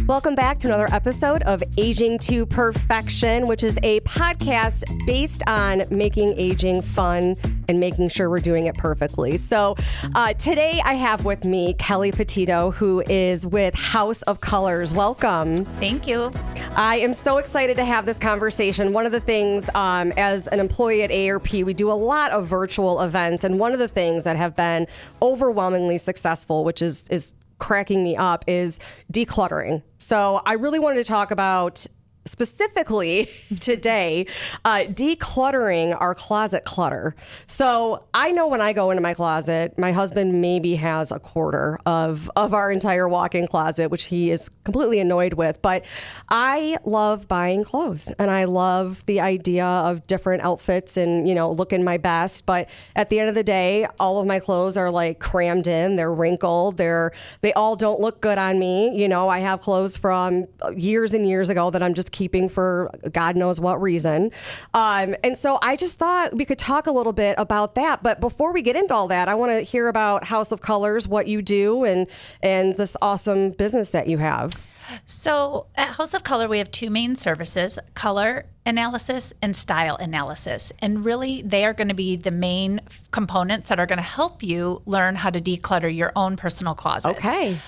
Welcome back to another episode of Aging to Perfection, which is a podcast based on making aging fun and making sure we're doing it perfectly. So today I have with me Kelly Petitto, who is with House of Colors. Welcome. Thank you. I am so excited to have this conversation. One of the things, as an employee at ARP, we do a lot of virtual events, and one of the things that have been overwhelmingly successful, which is cracking me up, is decluttering. So I really wanted to talk about specifically today, decluttering our closet clutter. So I know when I go into my closet, my husband maybe has a quarter of our entire walk-in closet, which he is completely annoyed with. But I love buying clothes, and I love the idea of different outfits and, looking my best. But at the end of the day, all of my clothes are like crammed in. They're wrinkled. They all don't look good on me. I have clothes from years and years ago that I'm just keeping for God knows what reason. And so I just thought we could talk a little bit about that. But before we get into all that, I want to hear about House of Colors, what you do, and this awesome business that you have. So at House of Color, we have two main services: color analysis and style analysis. And really, they are going to be the main components that are going to help you learn how to declutter your own personal closet. Okay.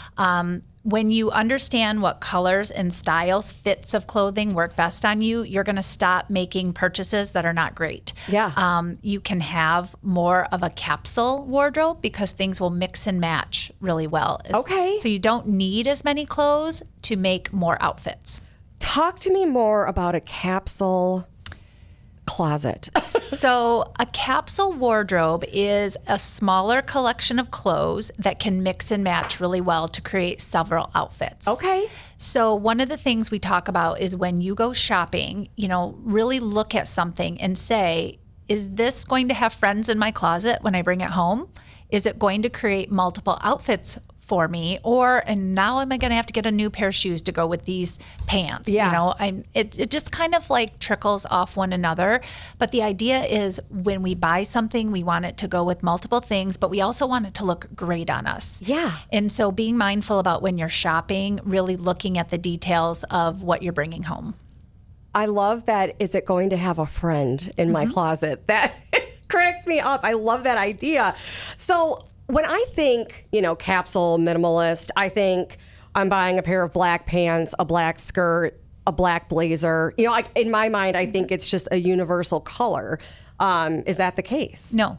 When you understand what colors and styles, fits of clothing work best on you, you're going to stop making purchases that are not great. Yeah. You can have more of a capsule wardrobe because things will mix and match really well. Okay. So you don't need as many clothes to make more outfits. Talk to me more about a capsule closet. So a capsule wardrobe is a smaller collection of clothes that can mix and match really well to create several outfits. Okay. So one of the things we talk about is when you go shopping, really look at something and say, is this going to have friends in my closet when I bring it home? Is it going to create multiple outfits for me? And now am I going to have to get a new pair of shoes to go with these pants? Yeah. It just kind of like trickles off one another. But the idea is when we buy something, we want it to go with multiple things, but we also want it to look great on us. Yeah. And so being mindful about when you're shopping, really looking at the details of what you're bringing home. I love that. Is it going to have a friend in my closet? That cracks me up. I love that idea. So when I think, capsule minimalist, I think I'm buying a pair of black pants, a black skirt, a black blazer. In my mind, I think it's just a universal color. Is that the case? No.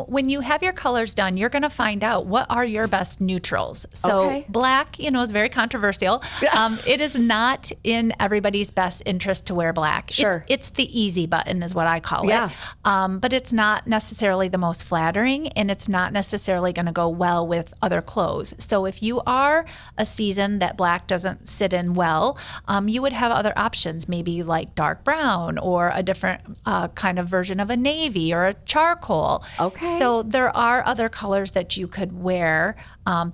When you have your colors done, you're going to find out what are your best neutrals. So black, is very controversial. It is not in everybody's best interest to wear black. Sure. It's the easy button is what I call it. But it's not necessarily the most flattering, and it's not necessarily going to go well with other clothes. So if you are a season that black doesn't sit in well, you would have other options, maybe like dark brown or a different kind of version of a navy or a charcoal. Okay. So there are other colors that you could wear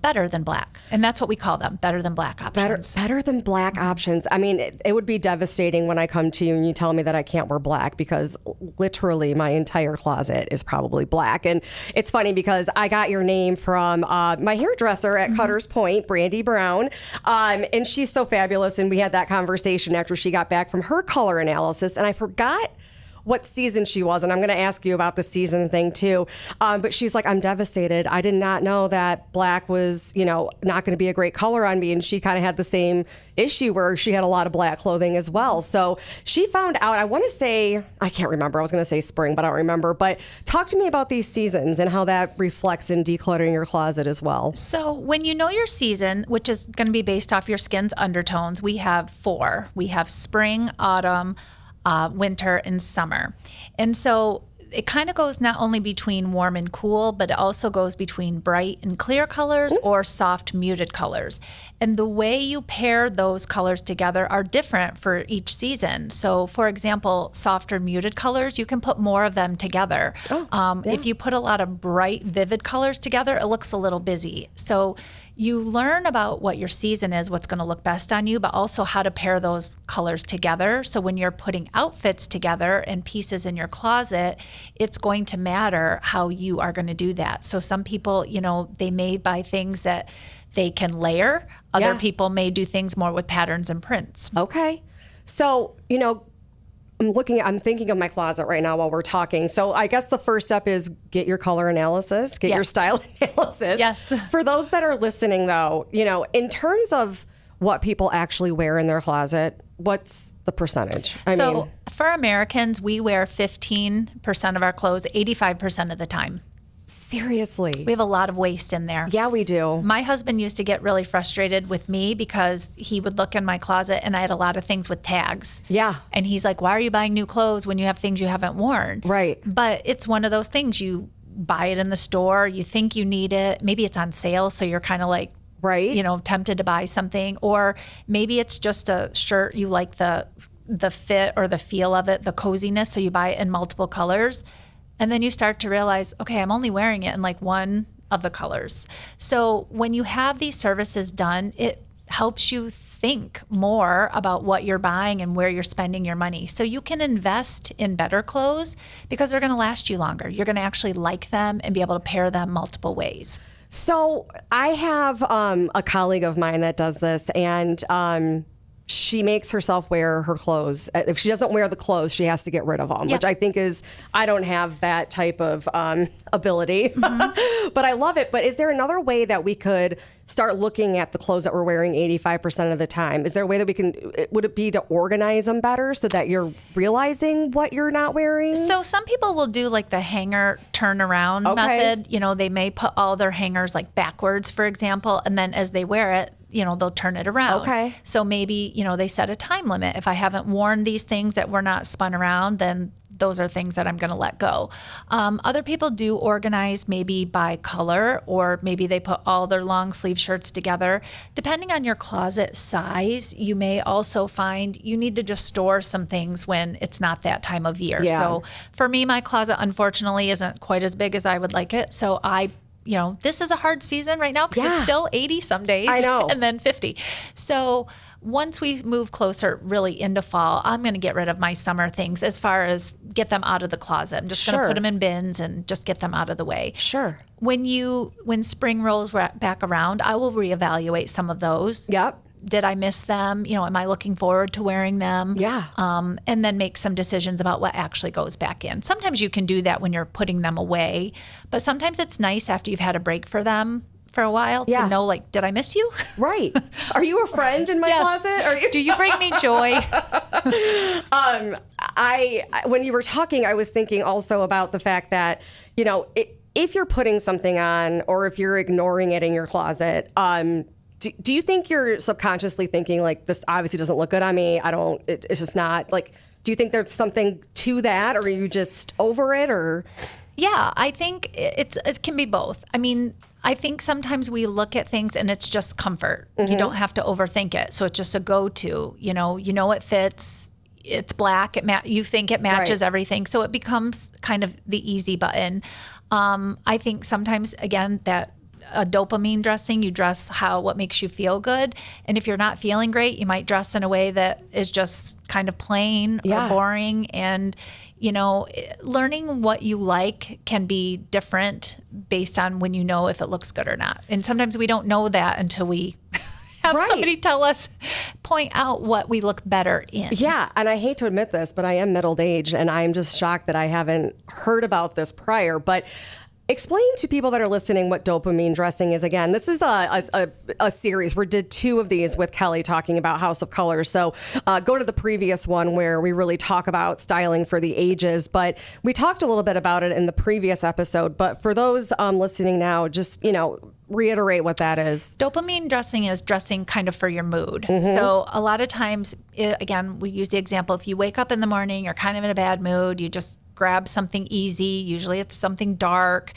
better than black. And that's what we call them, better than black options. Better than black options. I mean, it would be devastating when I come to you and you tell me that I can't wear black, because literally my entire closet is probably black. And it's funny because I got your name from my hairdresser at Cutter's Point, Brandy Brown. And she's so fabulous. And we had that conversation after she got back from her color analysis. And I forgot what season she was, and I'm going to ask you about the season thing too. But she's like, I'm devastated. I did not know that black was, not going to be a great color on me. And she kind of had the same issue where she had a lot of black clothing as well. So she found out, I want to say, I can't remember. I was going to say spring, but I don't remember. But talk to me about these seasons and how that reflects in decluttering your closet as well. So when you know your season, which is going to be based off your skin's undertones, we have 4. We have spring, autumn, winter, and summer. And so it kind of goes not only between warm and cool, but it also goes between bright and clear colors or soft muted colors. And the way you pair those colors together are different for each season. So for example, softer muted colors, you can put more of them together. If you put a lot of bright, vivid colors together, it looks a little busy. So you learn about what your season is, what's going to look best on you, but also how to pair those colors together. So when you're putting outfits together and pieces in your closet, it's going to matter how you are going to do that. So some people, they may buy things that they can layer. Other people may do things more with patterns and prints. Okay. So, I'm thinking of my closet right now while we're talking. So I guess the first step is get your color analysis, get your style analysis. Yes. For those that are listening though, in terms of what people actually wear in their closet, what's the percentage? For Americans, we wear 15% of our clothes 85% of the time. Seriously? We have a lot of waste in there. Yeah, we do. My husband used to get really frustrated with me because he would look in my closet and I had a lot of things with tags. Yeah. And he's like, why are you buying new clothes when you have things you haven't worn? Right. But it's one of those things. You buy it in the store, you think you need it. Maybe it's on sale, so you're kind of like, right, tempted to buy something. Or maybe it's just a shirt, you like the fit or the feel of it, the coziness, so you buy it in multiple colors. And then you start to realize, okay, I'm only wearing it in like one of the colors. So when you have these services done, it helps you think more about what you're buying and where you're spending your money. So you can invest in better clothes because they're going to last you longer. You're going to actually like them and be able to pair them multiple ways. So I have a colleague of mine that does this, and she makes herself wear her clothes. If she doesn't wear the clothes, she has to get rid of them, which I think I don't have that type of ability, but I love it. But is there another way that we could start looking at the clothes that we're wearing 85% of the time? Is there a way that would it be to organize them better so that you're realizing what you're not wearing? So some people will do like the hanger turnaround method. They may put all their hangers like backwards, for example, and then as they wear it, they'll turn it around. Okay. So maybe, they set a time limit. If I haven't worn these things that were not spun around, then those are things that I'm going to let go. Other people do organize maybe by color, or maybe they put all their long sleeve shirts together. Depending on your closet size, you may also find you need to just store some things when it's not that time of year. Yeah. So for me, my closet unfortunately isn't quite as big as I would like it. So this is a hard season right now because it's still 80 some days. I know. And then 50. So once we move closer really into fall, I'm going to get rid of my summer things as far as get them out of the closet. I'm just going to put them in bins and just get them out of the way. Sure. When spring rolls back around, I will reevaluate some of those. Yep. Did I miss them? Am I looking forward to wearing them? Yeah. And then make some decisions about what actually goes back in. Sometimes you can do that when you're putting them away, but sometimes it's nice after you've had a break for them for a while to know, like, did I miss you? Right. Are you a friend in my closet? Are you? Do you bring me joy? When you were talking, I was thinking also about the fact that, if you're putting something on or if you're ignoring it in your closet, do you think you're subconsciously thinking like, this obviously doesn't look good on me? It's just not like, do you think there's something to that, or are you just over it, or? Yeah, I think it can be both. I mean, I think sometimes we look at things and it's just comfort. You don't have to overthink it. So it's just a go-to, it fits, it's black, you think it matches everything. So it becomes kind of the easy button. I think sometimes, again, that a dopamine dressing, you dress what makes you feel good. And if you're not feeling great, you might dress in a way that is just kind of plain or boring. And, learning what you like can be different based on when if it looks good or not. And sometimes we don't know that until we have somebody tell us, point out what we look better in. Yeah. And I hate to admit this, but I am middle-aged, and I'm just shocked that I haven't heard about this prior. But explain to people that are listening what dopamine dressing is again. This is a series. We did 2 of these with Kelly talking about House of Colors. So go to the previous one where we really talk about styling for the ages. But we talked a little bit about it in the previous episode. But for those listening now, just, reiterate what that is. Dopamine dressing is dressing kind of for your mood. So a lot of times, again, we use the example, if you wake up in the morning, you're kind of in a bad mood, you just grab something easy. Usually it's something dark.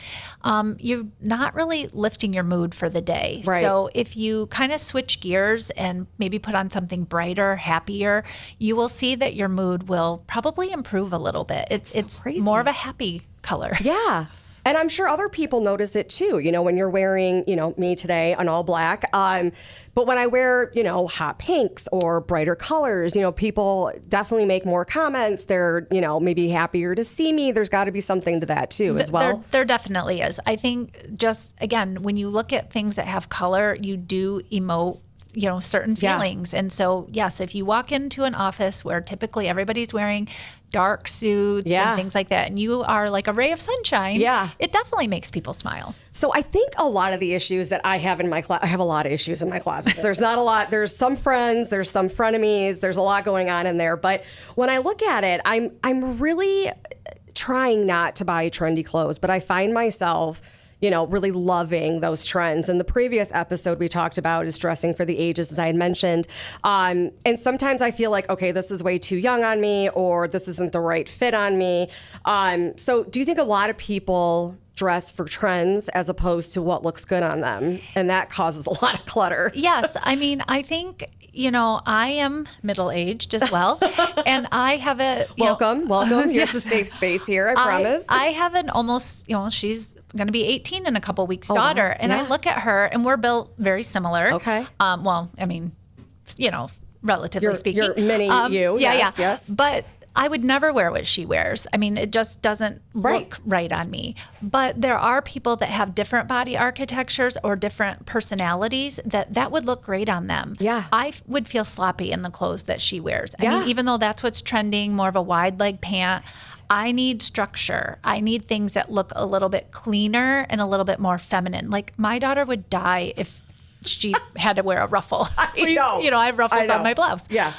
You're not really lifting your mood for the day. Right. So if you kind of switch gears and maybe put on something brighter, happier, you will see that your mood will probably improve a little bit. It's crazy. More of a happy color. Yeah. And I'm sure other people notice it too, when you're wearing, me today, an all black. But when I wear, hot pinks or brighter colors, people definitely make more comments. They're, maybe happier to see me. There's got to be something to that too, as well. There definitely is. I think just, again, when you look at things that have color, you do emote certain feelings. And so, yes, if you walk into an office where typically everybody's wearing dark suits and things like that, and you are like a ray of sunshine, it definitely makes people smile. So I think a lot of the issues that I have in my closet, I have a lot of issues in my closet. There's not a lot. There's some friends, there's some frenemies, there's a lot going on in there. But when I look at it, I'm really trying not to buy trendy clothes, but I find myself really loving those trends. And the previous episode we talked about is dressing for the ages, as I had mentioned. And sometimes I feel like, okay, this is way too young on me, or this isn't the right fit on me. So do you think a lot of people dress for trends as opposed to what looks good on them? And that causes a lot of clutter. Yes. I mean, I think, I am middle-aged as well. And I have a... Welcome. It's a safe space here, I promise. I have an almost, she's going to be 18 in a couple weeks daughter. Wow. And I look at her and we're built very similar. Okay. Well, I mean, relatively speaking. You're mini you. Yes. But I would never wear what she wears. I mean, it just doesn't look right on me. But there are people that have different body architectures or different personalities that would look great on them. Yeah. I would feel sloppy in the clothes that she wears. I mean, even though that's what's trending, more of a wide leg pant, I need structure. I need things that look a little bit cleaner and a little bit more feminine. Like my daughter would die if she had to wear a ruffle. I know. I have ruffles on my blouse. Yeah.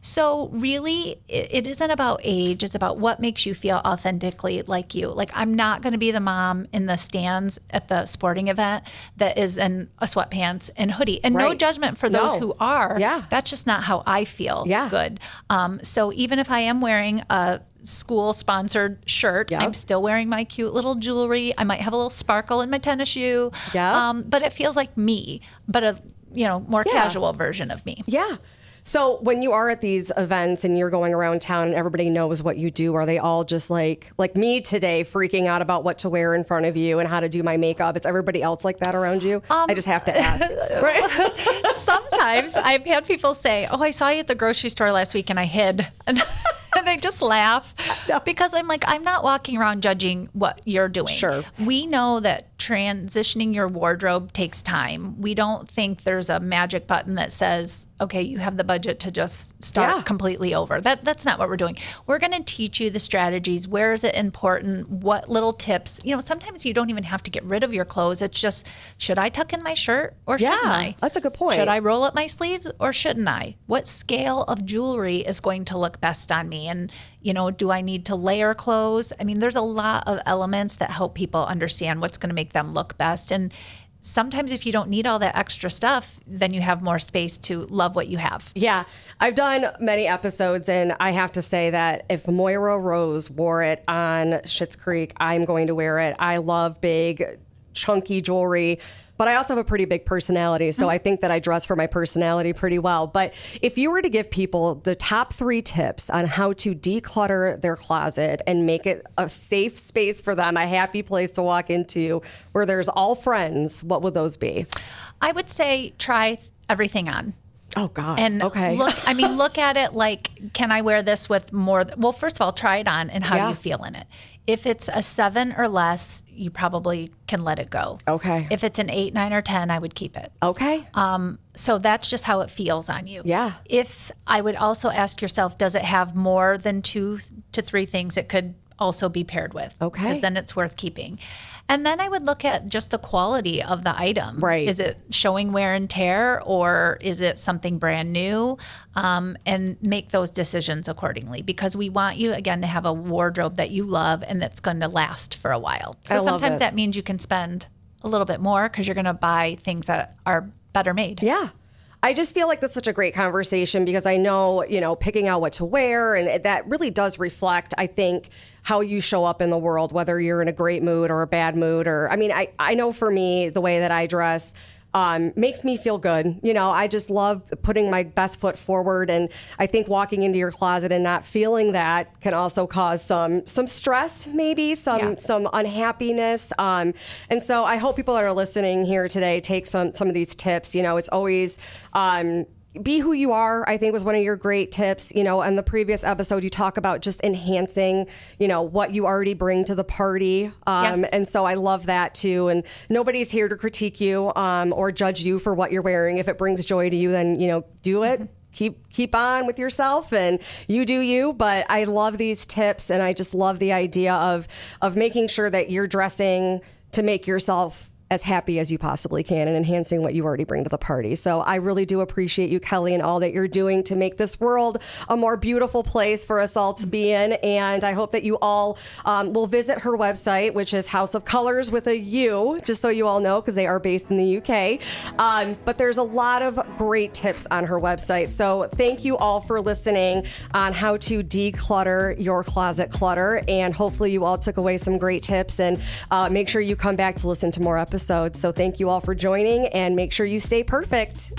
So really, it isn't about age. It's about what makes you feel authentically like you. Like I'm not going to be the mom in the stands at the sporting event that is in a sweatpants and hoodie. And no judgment for those who are. Yeah. That's just not how I feel good. So even if I am wearing a school-sponsored shirt, I'm still wearing my cute little jewelry. I might have a little sparkle in my tennis shoe. But it feels like me, but a more casual version of me. Yeah. So when you are at these events and you're going around town and everybody knows what you do, are they all just like me today, freaking out about what to wear in front of you and how to do my makeup? Is everybody else like that around you? I just have to ask. Right? Sometimes I've had people say, "Oh, I saw you at the grocery store last week and I hid." And they just laugh because I'm like, I'm not walking around judging what you're doing. Sure. We know that transitioning your wardrobe takes time. We don't think there's a magic button that says, okay, you have the budget to just start completely over. That's not what we're doing. We're going to teach you the strategies. Where is it important? What little tips? Sometimes you don't even have to get rid of your clothes. It's just, should I tuck in my shirt or shouldn't I? That's a good point. Should I roll up my sleeves or shouldn't I? What scale of jewelry is going to look best on me? And, do I need to layer clothes? I mean, there's a lot of elements that help people understand what's going to make them look best. And sometimes if you don't need all that extra stuff, then you have more space to love what you have. Yeah. I've done many episodes, and I have to say that if Moira Rose wore it on Schitt's Creek, I'm going to wear it. I love big, chunky jewelry, but I also have a pretty big personality, so I think that I dress for my personality pretty well. But if you were to give people the top 3 tips on how to declutter their closet and make it a safe space for them, a happy place to walk into where there's all friends, what would those be? I would say try everything on. Oh, God. And okay. look at it like, can I wear this with more? Well, first of all, try it on and how do you feel in it? If it's a 7 or less, you probably can let it go. Okay. If it's an 8, 9, or 10, I would keep it. Okay. So that's just how it feels on you. Yeah. If I would also ask yourself, does it have more than 2 to 3 things it could also be paired with? Okay. Because then it's worth keeping. And then I would look at just the quality of the item. Right. Is it showing wear and tear, or is it something brand new? And make those decisions accordingly, because we want you, again, to have a wardrobe that you love and that's going to last for a while. So sometimes that means you can spend a little bit more because you're going to buy things that are better made. Yeah. I just feel like this is such a great conversation because I know, picking out what to wear, and that really does reflect, I think, how you show up in the world, whether you're in a great mood or a bad mood. I know for me, the way that I dress, makes me feel good. You know, I just love putting my best foot forward. And I think walking into your closet and not feeling that can also cause some stress, maybe some unhappiness. And so I hope people that are listening here today take some of these tips. You know, it's always, be who you are, I think was one of your great tips. You know, in the previous episode, you talk about just enhancing, you know, what you already bring to the party. Yes. And so I love that too. And nobody's here to critique you or judge you for what you're wearing. If it brings joy to you, then, you know, do it. Keep on with yourself and you do you. But I love these tips, and I just love the idea of making sure that you're dressing to make yourself as happy as you possibly can and enhancing what you already bring to the party. So I really do appreciate you, Kelly, and all that you're doing to make this world a more beautiful place for us all to be in. And I hope that you all will visit her website, which is House of Colors with a U, just so you all know, because they are based in the UK. But there's a lot of great tips on her website. So thank you all for listening on how to declutter your closet clutter. And hopefully you all took away some great tips, and make sure you come back to listen to more episodes. So thank you all for joining, and make sure you stay perfect.